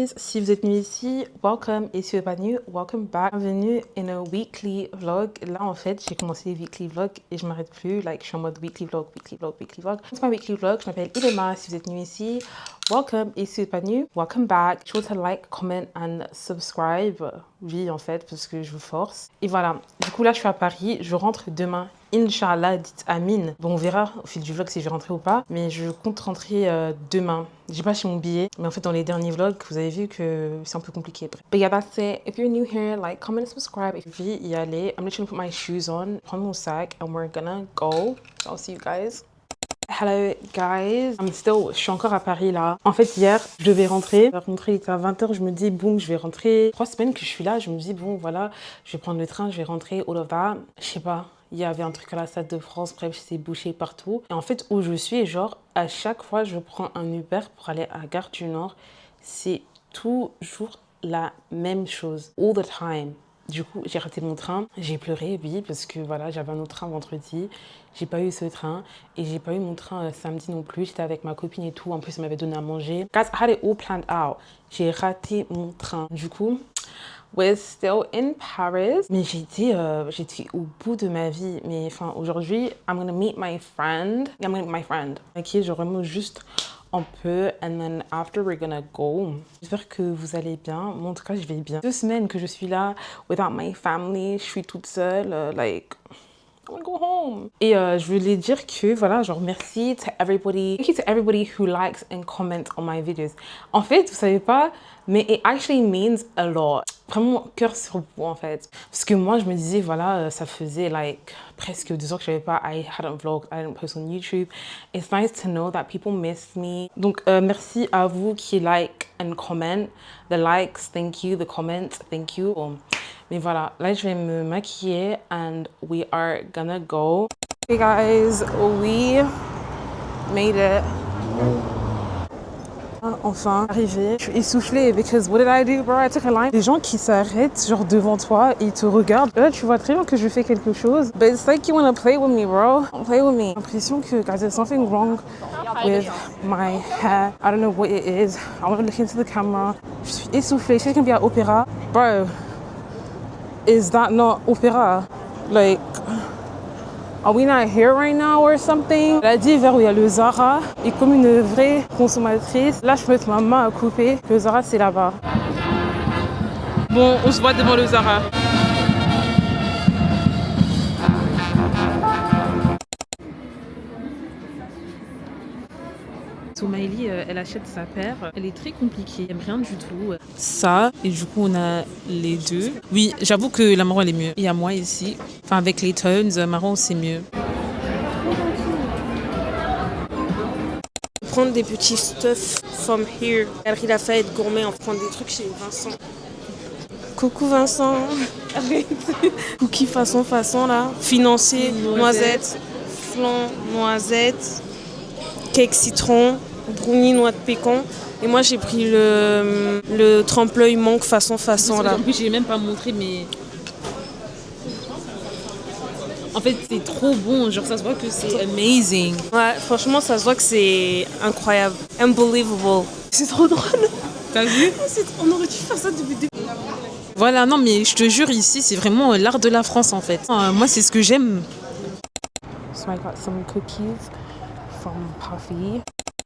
guys, si vous êtes new ici, welcome, et si vous n'êtes pas new, welcome back. Bienvenue in a weekly vlog. Là en fait, j'ai commencé les weekly vlogs et je m'arrête plus, like je suis en mode weekly vlog, weekly vlog, weekly vlog. C'est ma weekly vlog, je m'appelle Ilema, si vous êtes new ici, welcome, et si vous n'êtes pas new, welcome back. Sure to like, comment and subscribe. Oui en fait, parce que je vous force. Et voilà, du coup là je suis à Paris, je rentre demain. Inch'Allah, dites Amin. Bon, on verra au fil du vlog si je vais rentrer ou pas, mais je compte rentrer demain. J'ai pas acheté mon billet, mais en fait dans les derniers vlogs, vous avez vu que c'est un peu compliqué. But yeah, that's it. If you're new here, like, comment, subscribe. If you y aller, I'm literally gonna put my shoes on, prendre mon sac, and we're gonna go. I'll see you guys. Hello guys, je suis encore à Paris là. En fait hier, je devais rentrer. Il était à 20h, je me dis boum, je vais rentrer. 3 semaines que je suis là, je me dis bon voilà, je vais prendre le train, je vais rentrer, all of that. Je sais pas, il y avait un truc à la Stade de France, bref, c'est bouché partout. Et en fait où je suis, genre à chaque fois je prends un Uber pour aller à Gare du Nord, c'est toujours la même chose, all the time. Du coup, j'ai raté mon train, j'ai pleuré, oui, parce que voilà, j'avais un autre train vendredi, j'ai pas eu ce train, et j'ai pas eu mon train samedi non plus, j'étais avec ma copine et tout, en plus elle m'avait donné à manger. Guys, I had it all planned out. J'ai raté mon train. Du coup, we're still in Paris, mais j'étais au bout de ma vie. Mais enfin, aujourd'hui, I'm gonna meet my friend. Ok, je remonte juste un peu, and then after we're gonna go. J'espère que vous allez bien. Moi, en tout cas, je vais bien. 2 semaines que je suis là, without my family, je suis toute seule, like, I wanna go home. Et je voulais dire que, voilà, genre, merci to everybody. Thank you to everybody who likes and comments on my videos. En fait, vous savez pas, mais it actually means a lot. Vraiment, cœur sur vous, en fait. Parce que moi, je me disais, voilà, ça faisait, like, presque 2 ans que je n'avais pas, I hadn't vlogged, I didn't post on YouTube. It's nice to know that people miss me. Donc, merci à vous qui like and comment. The likes, thank you. The comments, thank you. Mais voilà, là, je vais me maquiller and we are gonna go. Hey guys, we made it. Enfin, arrivé. Je suis essoufflée because what did I do, bro? I took a line. Les gens qui s'arrêtent genre devant toi et ils te regardent. Là, tu vois très bien que je fais quelque chose. But it's like you wanna play with me, bro. Play with me. J'ai l'impression que there's something wrong with my hair. I don't know what it is. I wanna look into the camera. Je suis essoufflée. Je sais qu'on vient à Opéra. Bro, is that not Opéra? Like, are we not here right now or something? Elle a dit vers où il y a le Zara. Et comme une vraie consommatrice, là je peux mettre ma main à couper. Le Zara c'est là-bas. Bon, on se voit devant le Zara. Soumaïli, elle achète sa paire. Elle est très compliquée, elle aime rien du tout. Ça, et du coup on a les deux. Oui, j'avoue que la marron elle est mieux. Il y a moi ici. Enfin avec les tones, marron c'est mieux. Prendre des petits stuff from here. Galerie Lafayette gourmet, on prend des trucs chez Vincent. Coucou Vincent. Cookies façon là. Financier, noisettes, flan, noisettes, cake citron, brownie noix de pécan. Et moi j'ai pris le trempe-l'œil mangue façon là. En plus j'ai même pas montré mais... En fait, c'est trop bon, genre ça se voit que c'est amazing. Ouais, franchement, ça se voit que c'est incroyable. Unbelievable. C'est trop drôle. T'as vu? On aurait dû faire ça depuis le début. Voilà, non mais je te jure, ici, c'est vraiment l'art de la France en fait. Moi, c'est ce que j'aime. So I got some cookies from Puffy.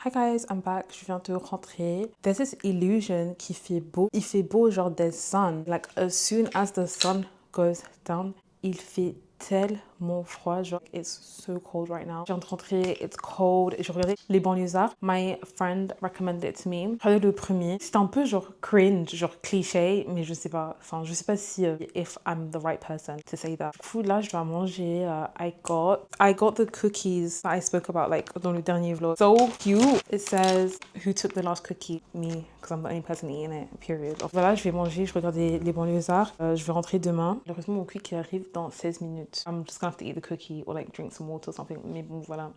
Hi guys, I'm back. Je viens de rentrer. There's this illusion qui fait beau. Il fait beau genre des sun. Like as soon as the sun goes down, il fait tellement froid, genre it's so cold right now. Je viens de rentrer, it's cold. Et je regardais Les Banlieusards. My friend recommended it to me. Je regardais le premier. C'était un peu genre cringe, genre cliché, mais je sais pas. Enfin, je sais pas si if I'm the right person to say that. Du coup, là, je dois manger. I got the cookies that I spoke about like dans le dernier vlog. So cute. It says who took the last cookie? Me, because I'm the only person eating it. Period. Voilà, je vais manger. Je regardais Les Banlieusards. Je vais rentrer demain. Heureusement, mon quick arrive dans 16 minutes. I'm just gonna have to eat the cookie or like drink some water or something. Mais bon, voilà.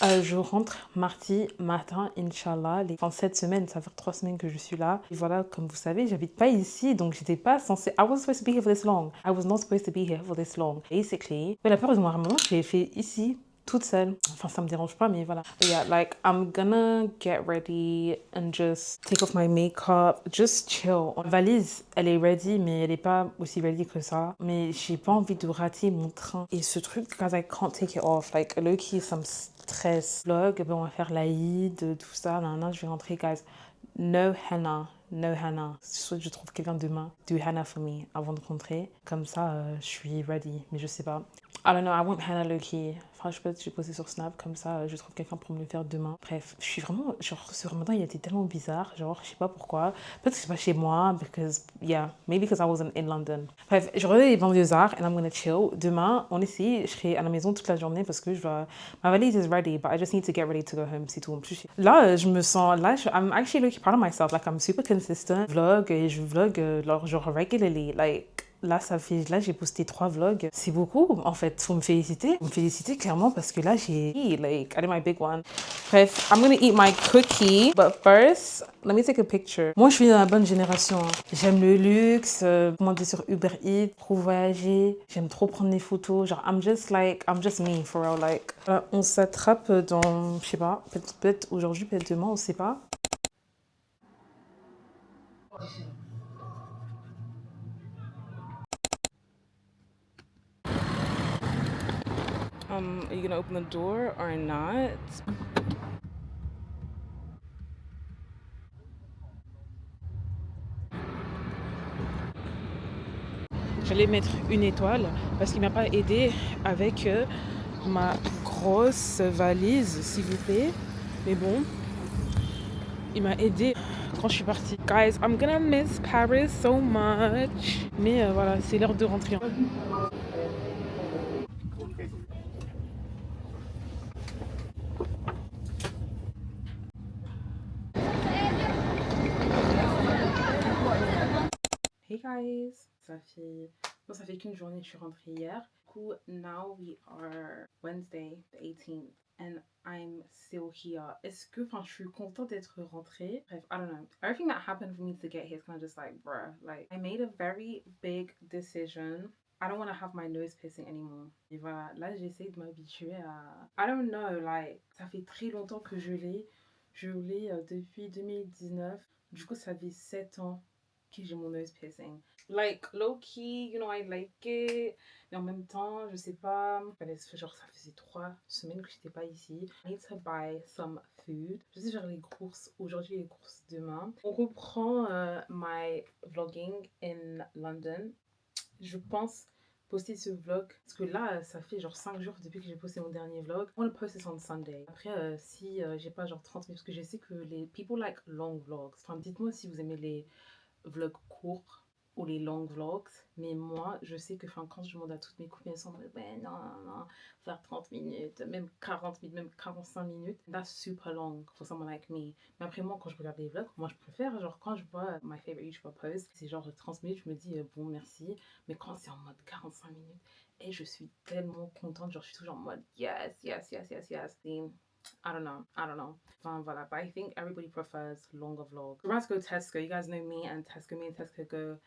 Je rentre mardi matin, Inch'Allah. Cette semaine, ça fait 3 semaines que je suis là. Et voilà, comme vous savez, j'habite pas ici, donc j'étais pas censée... I wasn't supposed to be here for this long. I was not supposed to be here for this long, basically. Mais la peur de moi, je l'ai fait ici. toute seule. Enfin, ça me dérange pas, mais voilà. But yeah, like, I'm gonna get ready and just take off my makeup, just chill. Ma valise, elle est ready, mais elle est pas aussi ready que ça. Mais j'ai pas envie de rater mon train. Et ce truc, because I can't take it off, like, low-key, ça me stresse. Vlog, ben, on va faire l'Aïd, tout ça, là, je vais rentrer, guys. No henna. No henna. Soit je trouve quelqu'un demain, do henna for me avant de rentrer. Comme ça, je suis ready. Mais je sais pas. I don't know, I want henna low-key. Enfin, je peux te poster sur Snap, comme ça, je trouve quelqu'un pour me le faire demain. Bref, je suis vraiment, genre, ce ramadan, il a été tellement bizarre, genre, je sais pas pourquoi. Peut-être que c'est pas chez moi, because, yeah, maybe because I wasn't in London. Bref, je reviens les banlieusards, and I'm gonna chill. Demain, on essaie, je serai à la maison toute la journée parce que je dois, ma valise is ready, but I just need to get ready to go home, c'est tout. Là, je me sens, là, I'm actually looking proud of myself, like, I'm super consistent. Vlog, et je vlog, genre, regularly, like, là, là, j'ai posté 3 vlogs. C'est beaucoup, en fait. Faut me féliciter. Faut me féliciter clairement parce que là, like, I did my big one. Bref, I'm gonna eat my cookie. But first, let me take a picture. Moi, je suis dans la bonne génération. Hein. J'aime le luxe, commander sur Uber Eats, trop voyager. J'aime trop prendre des photos. Genre, I'm just me, for real, like. On s'attrape dans, je sais pas, peut-être aujourd'hui, peut-être demain, on sait pas. Are you gonna open the door or not? J'allais mettre une étoile parce qu'il m'a pas aidé avec ma grosse valise, s'il vous plaît. Mais bon, il m'a aidé quand je suis partie. Guys, I'm gonna miss Paris so much. Mais voilà, c'est l'heure de rentrer. Hey guys, ça fait qu'une journée que je suis rentrée hier. Du coup, now we are Wednesday, the 18th, and I'm still here. Enfin, je suis contente d'être rentrée. Bref, I don't know. Everything that happened for me to get here is kind of just like, bruh, like, I made a very big decision. I don't want to have my nose piercing anymore. Et voilà, là, j'essaie de m'habituer à... I don't know, like, ça fait très longtemps que je l'ai. Je l'ai depuis 2019. Du coup, ça fait 7 ans que j'ai mon nose piercing. Like, low-key, you know, I like it. Mais en même temps, je sais pas. Genre, ça faisait 3 semaines que j'étais pas ici. I need to buy some food. Je sais faire les courses aujourd'hui et les courses demain. On reprend my vlogging in London. Je pense poster ce vlog parce que là ça fait genre 5 jours depuis que j'ai posté mon dernier vlog. I want to post this on Sunday. Après si j'ai pas genre 30 minutes parce que je sais que les people like long vlogs. Enfin dites-moi si vous aimez les vlogs courts ou les long vlogs, mais moi je sais que quand je demande à toutes mes copines elles sont en mode ouais non faire 30 minutes, même 40 minutes, même 45 minutes, that's super long for someone like me. Mais après moi quand je regarde les vlogs, moi je préfère genre quand je vois my favorite YouTuber post, c'est genre 30 minutes, je me dis bon merci, mais quand c'est en mode 45 minutes et je suis tellement contente, genre je suis toujours en mode yes. I don't know. Enfin, voilà. But I think everybody prefers longer vlogs. We're about to go Tesco. You guys know me and Tesco go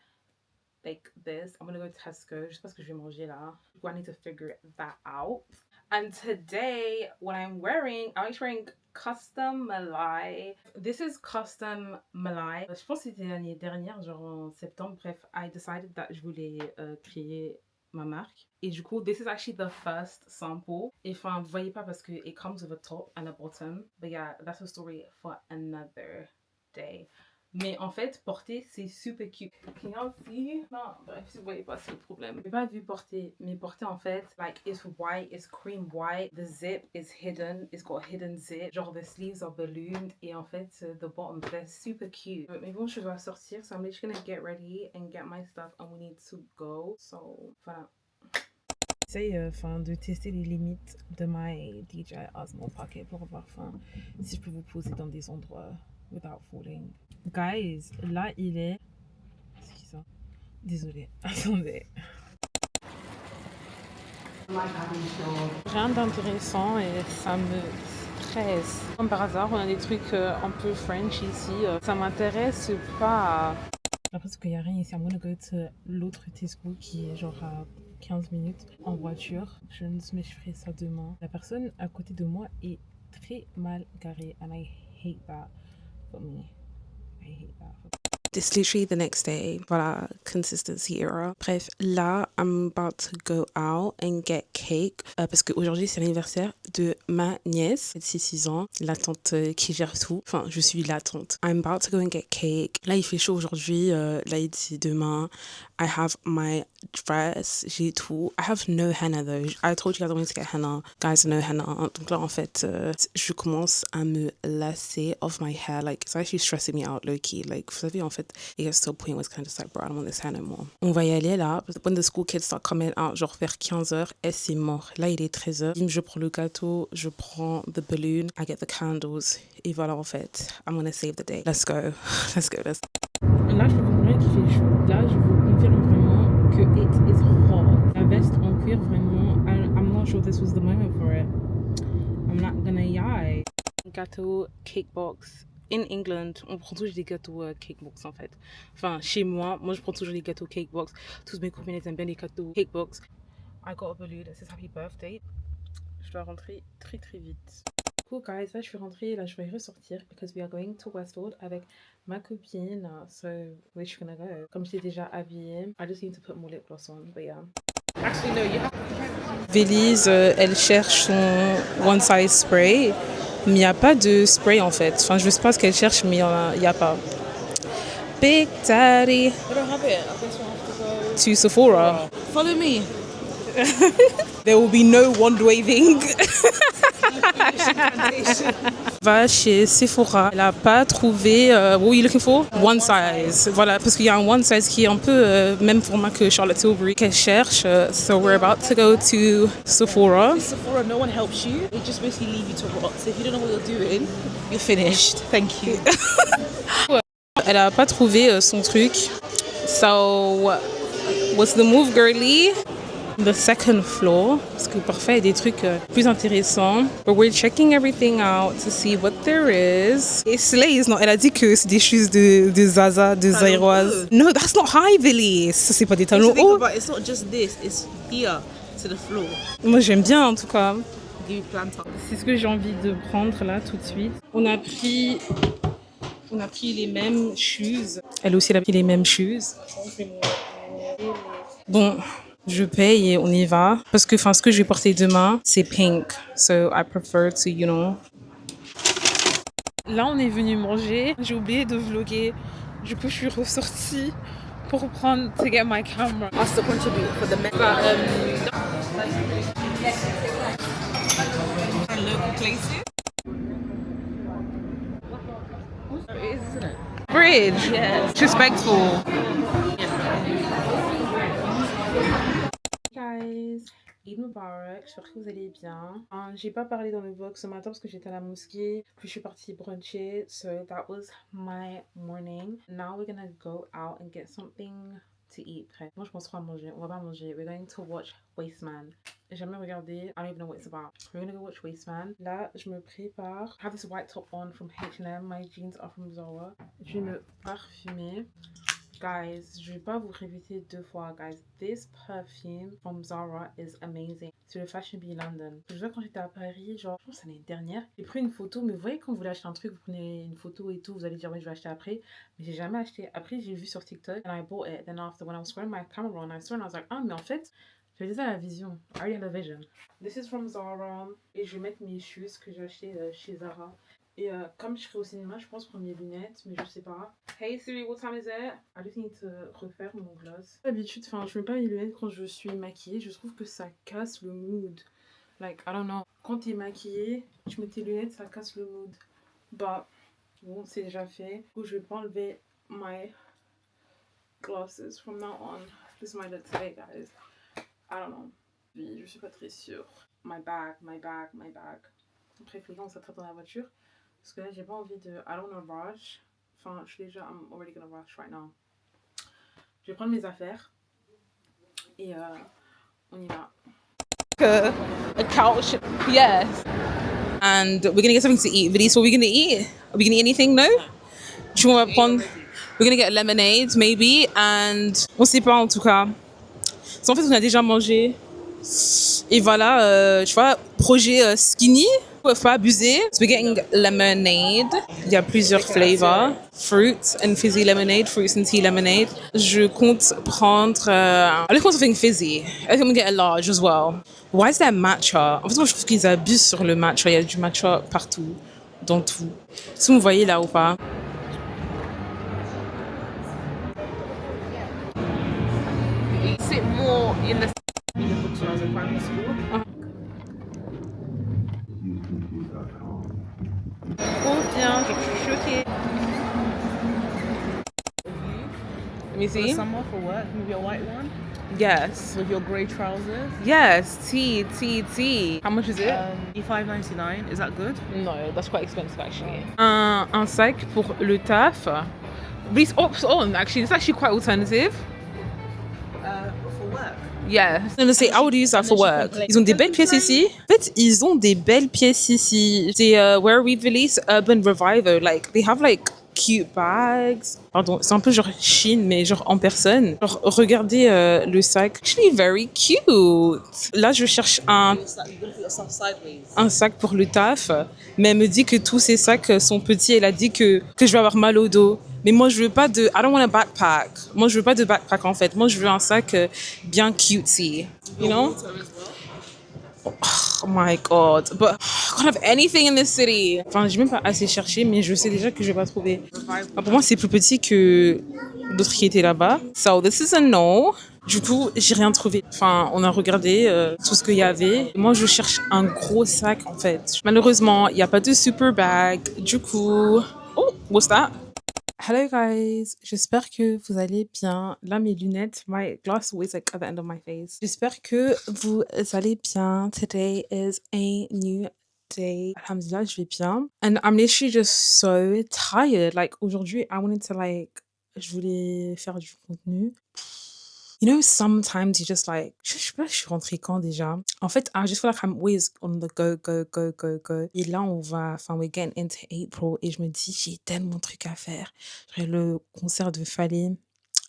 like this. I'm gonna go Tesco. Je sais pas ce que je vais manger là. I need to figure that out. And today, what I'm wearing, I'm actually wearing Custom Malai. This is Custom Malai. Je pense que c'était l'année dernière, genre en septembre. Bref, I decided that je voulais créer ma marque. Et du coup, this is actually the first sample. Et enfin, vous voyez pas parce que it comes with a top and a bottom. But yeah, that's a story for another day. Mais en fait, porter, c'est super cute. Can y'all see? Non, bref, si vous voyez pas, c'est le problème. J'ai pas vu porter, mais porter en fait, like, it's white, it's cream white. The zip is hidden, it's got a hidden zip. Genre, the sleeves are ballooned. Et en fait, the bottom, they're super cute. Mais bon, je dois sortir, so I'm just gonna get ready and get my stuff and we need to go. So, voilà. J'essaye de tester les limites de my DJI Osmo Pocket pour voir si je peux vous poser dans des endroits without falling. Guys, là il est... C'est qui ça? Désolée, attendez. Rien d'intéressant et ça me stresse. Comme par hasard, on a des trucs un peu French ici. Ça m'intéresse pas. J'ai l'impression qu'il n'y a rien ici. I'm gonna go to l'autre Tesco qui est genre à 15 minutes en voiture. Je me suis dit, je ferai ça demain. La personne à côté de moi est très mal garée. And I hate that for me. I hate that. It's literally the next day. Voilà, consistency era. Bref, là, I'm about to go out and get cake. Parce qu'aujourd'hui, c'est l'anniversaire de ma nièce, 6 ans. La tante qui gère tout. Enfin, je suis la tante. I'm about to go and get cake. Là, il fait chaud aujourd'hui. Là, il dit demain. I have my dress. J'ai tout. I have no henna though. I told you guys I wanted to get henna. Guys, no henna. Donc là, en fait, je commence à me lasser of my hair. Like, it's actually stressing me out low-key. Like, vous savez, en fait, it gets to a point where it's kind of just like, bro, I don't want this hair no more. On va y aller là. When the school kids start coming out, genre vers 15h, et c'est mort. Là, il est 13h. Je prends le gâteau, je prends the balloon, I get the candles. Et voilà, en fait, I'm gonna save the day. Let's go. Let's go. Là, je peux confirmer qu'il fait chaud. Là, je vous confirme vraiment que it is hot. La veste en cuir, vraiment, I'm not sure this was the moment for it. I'm not gonna lie. Gâteau, cake box. In England, on prend toujours des gâteaux cake box en fait. Enfin, chez moi, je prends toujours des gâteaux cake box. Toutes mes copines aiment bien les gâteaux cake box. I got a balloon that says happy birthday. Je dois rentrer très très vite. Cool guys, là je suis rentrée, là je vais ressortir because we are going to Westwood avec ma copine. So, where you gonna go? Comme j'étais déjà habillée, I just need to put more lip gloss on, but yeah. Actually, no, you have to. Vélise, elle cherche son one size spray. Mais il n'y a pas de spray en fait. Enfin, je ne sais pas ce qu'elle cherche, mais il n'y a pas. Big Daddy. I don't have it. I guess we'll have to go to Sephora. Follow me. There will be no wand waving. Va chez Sephora. Elle n'a pas trouvé. What were you looking for? One size. Voilà, parce qu'il y a un one size qui est un peu même format que Charlotte Tilbury qu'elle cherche. So we're about to go to Sephora. Sephora, no one helps you. They just basically leave you to rot. So if you don't know what you're doing, you're finished. Thank you. Elle n'a pas trouvé son truc. So, what's the move, girly? The second floor, parce que parfois il y a des trucs plus intéressants. But we're checking everything out to see what there is. Et Slays, non, elle a dit que c'est des shoes de Zaza, de Zairoise. No, that's not high, Billy. Ça, c'est pas des talons hauts. It's not just this, it's here to the floor. Moi, j'aime bien en tout cas. Plantar. C'est ce que j'ai envie de prendre là tout de suite. On a pris les mêmes shoes. Elle aussi, elle a pris les mêmes shoes. Bon. Je paye et on y va. Parce que ce que je vais porter demain, c'est pink. So I prefer to, you know. Là, on est venu manger. J'ai oublié de vlogger. Du coup, je suis ressortie pour prendre to get my camera. I still contribute for the men. Local places. It is, isn't it? Bridge. Yes. Respectful. Guys, Eid Mubarak, j'espère que vous allez bien. J'ai pas parlé dans le vlog ce matin parce que j'étais à la mosquée, puis je suis partie bruncher, so that was my morning. Now we're gonna go out and get something to eat. Bref, moi je pense qu'on va manger, on va pas manger. We're going to watch Wasteman. J'ai jamais regardé, I don't even know what it's about. We're gonna go watch Wasteman. Là, je me prépare. I have this white top on from H&M, my jeans are from Zara. Je vais me parfumer. Guys, je vais pas vous répéter 2 fois, guys. This perfume from Zara is amazing. C'est le Fashion Bee London. Je vois quand j'étais à Paris, genre, je pense que c'est l'année dernière, j'ai pris une photo, mais vous voyez quand vous voulez acheter un truc, vous prenez une photo et tout, vous allez dire, oui, je vais acheter après. Mais j'ai jamais acheté. Après, j'ai vu sur TikTok, and I bought it. Then after, when I was wearing my camera on, I saw it, and I was like, ah, mais en fait, j'avais déjà la vision. I already had a vision. This is from Zara. Et je vais mettre mes shoes que j'ai acheté chez Zara. Et comme je serai au cinéma, je pense prendre mes lunettes, mais je sais pas. Hey Siri, what time is it? I just need to refaire mon gloss. D'habitude, je mets pas mes lunettes quand je suis maquillée. Je trouve que ça casse le mood. Like, I don't know. Quand t'es maquillée, tu mets tes lunettes, ça casse le mood. Bah, bon, c'est déjà fait. Du coup, je vais pas enlever my glasses from now on. This is my look today, guys. I don't know. Je suis pas très sûre. My bag. Après, il faut qu'on s'attrape dans la voiture. Parce que là, j'ai pas envie de... I don't wanna rush. Enfin, je suis déjà... I'm already gonna rush right now. Je vais prendre mes affaires. Et on y va. A couch, yes. And we're gonna get something to eat. Vinny, so what are we gonna eat? Are we gonna eat anything? No? We're gonna get a lemonade, maybe. And on sait pas en tout cas. En fait, on a déjà mangé. Et voilà, tu vois, projet skinny. Faut pas abuser. So we're getting lemonade. Il y a plusieurs flavors. Fruits and fizzy lemonade, fruits and tea lemonade. Je compte prendre... I just want something fizzy. I think I'm gonna get a large as well. Why is there matcha? En fait, moi, je trouve qu'ils abusent sur le matcha. Il y a du matcha partout, dans tout. Si vous me voyez là ou pas. Sit more in the books when I was in primary school. Trop bien, je suis choquée. Let me see. Summer for work, maybe a white one Yes. with your grey trousers. Yes, tea. How much is it? $5.99. Is that good? No, that's quite expensive actually. Un sac pour le taf. But it's ops on actually. It's actually quite alternative. For work. Yeah. No, say I would use that for work. Ils ont des belles pièces ici. En fait, ils ont des belles pièces ici. C'est where we release Urban Revival. Like they have like cute bags. Pardon, c'est un peu genre Chine, mais genre en personne. Genre, regardez le sac. Actually very cute. Là, je cherche un sac pour le taf. Mais elle me dit que tous ces sacs sont petits. Elle a dit que je vais avoir mal au dos. Mais moi, je veux pas de... I don't want a backpack. Moi, je veux pas de backpack, en fait. Moi, je veux un sac bien cutesy. You know? Oh my God. But I can't have anything in this city. Enfin, j'ai même pas assez cherché, mais je sais déjà que je vais pas trouver. Enfin, pour moi, c'est plus petit que d'autres qui étaient là-bas. So, this is a no. Du coup, j'ai rien trouvé. Enfin, on a regardé tout ce qu'il y avait. Moi, je cherche un gros sac, en fait. Malheureusement, il n'y a pas de super bag. Du coup... Oh, what's that? Hello guys, j'espère que vous allez bien. Là, mes lunettes, my glass always like at the end of my face. J'espère que vous allez bien. Today is a new day. Alhamdulillah, je vais bien. And I'm literally just so tired. Like, aujourd'hui, I wanted to je voulais faire du contenu. You know, sometimes you just like, je sais pas, je suis rentrée quand déjà? En fait, I just feel like I'm always on the go. Et là, we're getting into April et je me dis, j'ai tellement de trucs à faire. J'aurai le concert de Fally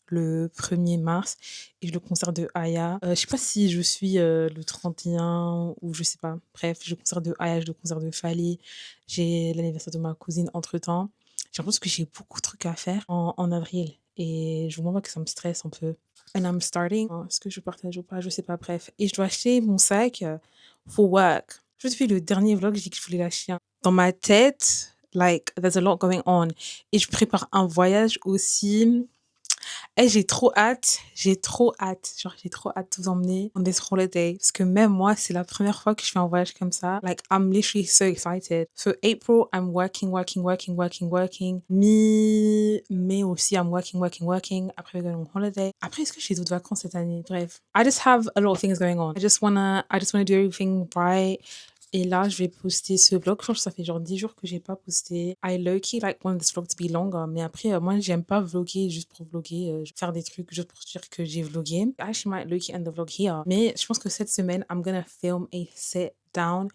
le 1er mars et le concert de Aya. Je sais pas si je suis le 31 ou je sais pas. Bref, j'ai le concert de Aya, j'ai le concert de Fally. J'ai l'anniversaire de ma cousine entre-temps. J'ai l'impression que j'ai beaucoup de trucs à faire en avril. Et je vous vois que ça me stresse un peu. And I'm starting. Est-ce que je partage ou pas? Je sais pas, bref. Et je dois acheter mon sac for work. Depuis le dernier vlog, j'ai dit que je voulais l'acheter. Dans ma tête, like, there's a lot going on. Et je prépare un voyage aussi. Et j'ai trop hâte. Genre, j'ai trop hâte de vous emmener on this holiday. Parce que même moi, c'est la première fois que je fais un voyage comme ça. Like, I'm literally so excited. So, April, I'm working. Mi-mai aussi, I'm working. Après, we're going on holiday. Après, est-ce que j'ai d'autres vacances cette année? Bref. I just have a lot of things going on. I just wanna do everything right. Et là, je vais poster ce vlog. Je pense que ça fait genre 10 jours que j'ai pas posté. I low-key want this vlog to be longer. Mais après, moi, j'aime pas vlogger juste pour vlogger. Faire des trucs juste pour dire que j'ai vlogué. I actually might low-key end the vlog here. Mais je pense que cette semaine, I'm gonna film a sit-down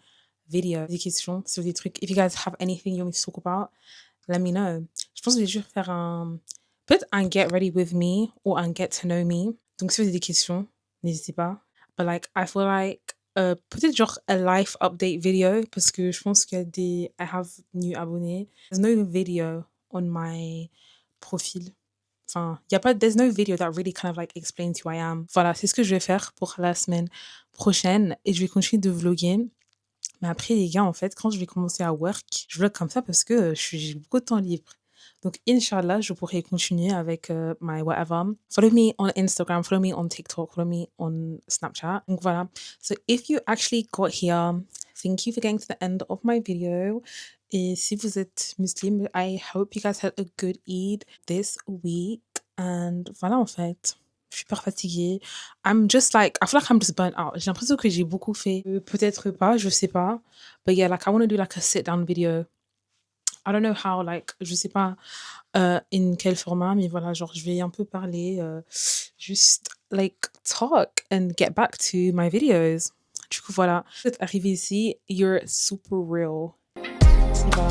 video. Des questions sur des trucs. If you guys have anything you want me to talk about, let me know. Je pense que je vais juste faire peut-être un get ready with me ou un get to know me. Donc, si vous avez des questions, n'hésitez pas. But I feel like peut-être genre a life update video parce que je pense qu'il y a I have new abonnés. There's no video on my profil. Enfin, there's no video that really kind of like explains who I am. Voilà, c'est ce que je vais faire pour la semaine prochaine et je vais continuer de vlogger. Mais après, les gars, en fait, quand je vais commencer à work, je vlog comme ça parce que j'ai beaucoup de temps libre. Donc, Inch'Allah, je pourrai continuer avec my whatever. Follow me on Instagram, follow me on TikTok, follow me on Snapchat. Donc, voilà. So, if you actually got here, thank you for getting to the end of my video. Et si vous êtes muslim, I hope you guys had a good Eid this week. And voilà, en fait. Je suis pas fatiguée. I'm just I feel like I'm just burnt out. J'ai l'impression que j'ai beaucoup fait. Peut-être pas, je sais pas. But yeah, I want to do a sit-down video. I don't know how, je sais pas in quel format, mais voilà, genre, je vais un peu parler, juste, talk and get back to my videos. Du coup, voilà. Vous êtes arrivé ici, you're super real. Voilà.